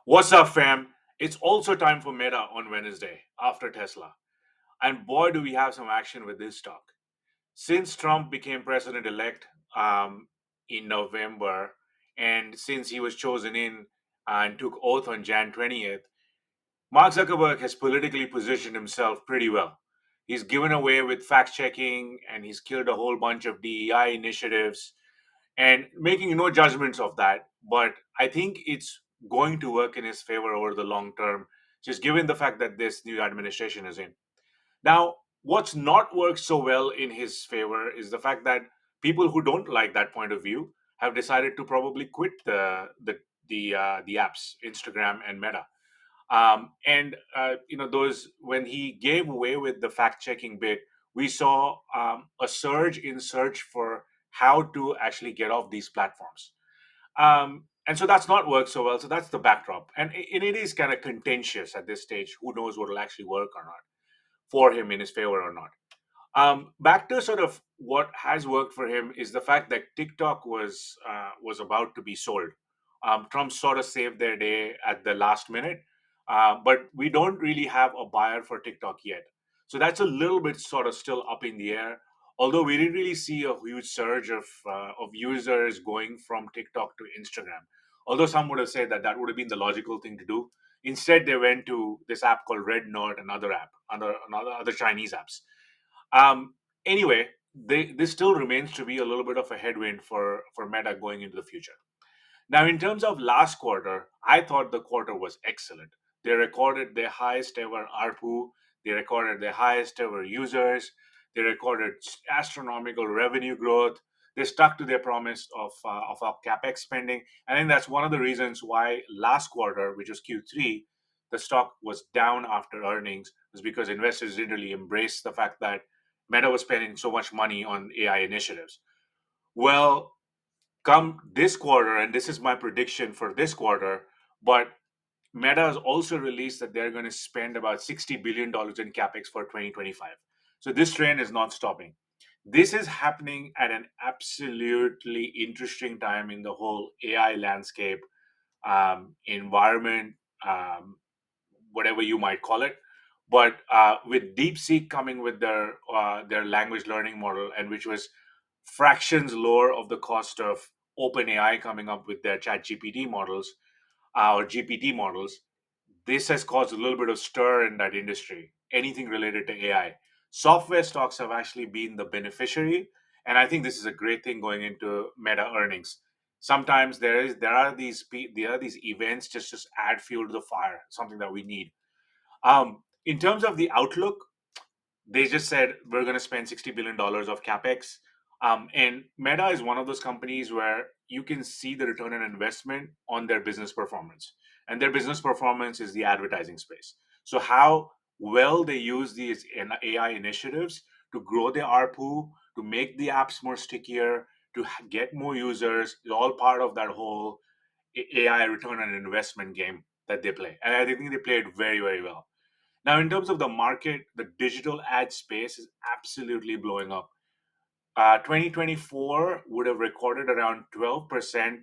What's up, fam? It's also time for Meta on Wednesday after Tesla. And boy, do we have some action with this stock. Since Trump became president elect in November, and since he was chosen in and took oath on Jan 20th, Mark Zuckerberg has politically positioned himself pretty well. He's given away with fact checking and he's killed a whole bunch of DEI initiatives and making no judgments of that. But I think it's going to work in his favor over the long term, just given the fact that this new administration is in. Now, what's not worked so well in his favor is the fact that people who don't like that point of view have decided to probably quit the apps, Instagram and Meta. Those when he gave away with the fact checking bit, we saw a surge in search for how to actually get off these platforms. And so that's not worked so well. So that's the backdrop, and it is kind of contentious at this stage. Who knows what will actually work or not for him in his favor or not. Back to sort of what has worked for him is the fact that TikTok was about to be sold. Trump sort of saved their day at the last minute, but we don't really have a buyer for TikTok yet. So that's a little bit sort of still up in the air. Although we didn't really see a huge surge of users going from TikTok to Instagram. Although some would have said that that would have been the logical thing to do. Instead, they went to this app called Red Note, another app, another other Chinese apps. Anyway, this still remains to be a little bit of a headwind for Meta going into the future. Now, in terms of last quarter, I thought the quarter was excellent. They recorded their highest ever ARPU. They recorded their highest ever users. They recorded astronomical revenue growth. They stuck to their promise of our capex spending. I think that's one of the reasons why last quarter, which was Q3, the stock was down after earnings, was because investors didn't really embrace the fact that Meta was spending so much money on AI initiatives. Well, come this quarter, and this is my prediction for this quarter, but Meta has also released that they're going to spend about $60 billion in capex for 2025. So this trend is not stopping. This is happening at an absolutely interesting time in the whole AI landscape, environment, um, whatever you might call it. But with DeepSeek coming with their language learning model, and which was fractions lower of the cost of OpenAI coming up with their Chat GPT models or GPT models, this has caused a little bit of stir in that industry. Anything related to AI, software stocks have actually been the beneficiary, and I think this is a great thing going into Meta earnings. Sometimes there are these events just add fuel to the fire, something that we need. In terms of the outlook, they just said we're going to spend $60 billion of capex. And Meta is one of those companies where you can see the return on investment on their business performance. And their business performance is the advertising space. So, how well they use these AI initiatives to grow their ARPU, to make the apps more stickier, to get more users, is all part of that whole AI return on investment game that they play. And I think they play it very, very well. Now, in terms of the market, the digital ad space is absolutely blowing up. 2024 would have recorded around 12%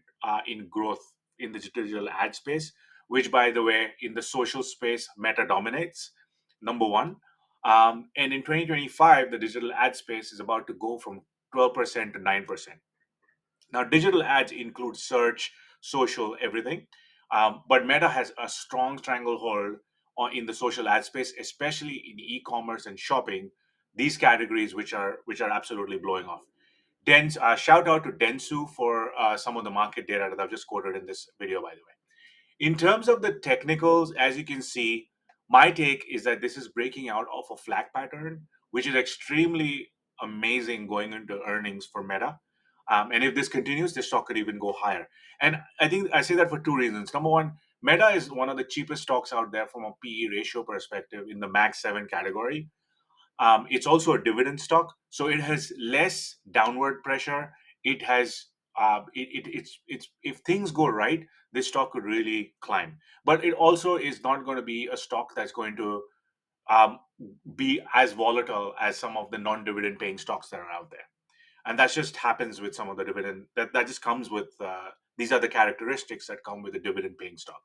in growth in the digital ad space, which, by the way, in the social space, Meta dominates, number one. And in 2025, the digital ad space is about to go from 12% to 9%. Now, digital ads include search, social, everything. But Meta has a strong stranglehold in the social ad space, especially in e-commerce and shopping. These categories, which are absolutely blowing off. Shout out to Densu for some of the market data that I've just quoted in this video, by the way. In terms of the technicals, as you can see, my take is that this is breaking out of a flag pattern, which is extremely amazing going into earnings for Meta. And if this continues, the stock could even go higher. And I think I say that for two reasons. Number one, Meta is one of the cheapest stocks out there from a PE ratio perspective in the Max 7 category. It's also a dividend stock, so it has less downward pressure. It has it's if things go right, this stock could really climb. But it also is not going to be a stock that's going to um, be as volatile as some of the non-dividend paying stocks that are out there. And that just happens with some of the dividend that just comes with these are the characteristics that come with a dividend paying stock.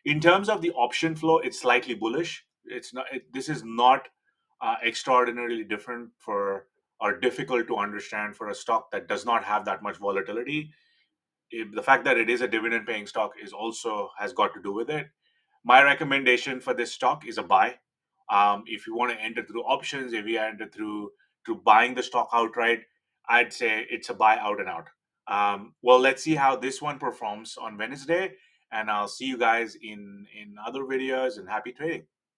In terms of the option flow, it's slightly bullish. It's not. This is not extraordinarily different for or difficult to understand for a stock that does not have that much volatility. The fact that it is a dividend paying stock is also has got to do with it. My recommendation for this stock is a buy. If you want to enter through options, if you enter through buying the stock outright, I'd say it's a buy out and out. Well, let's see how this one performs on Wednesday, and I'll see you guys in other videos. And happy trading.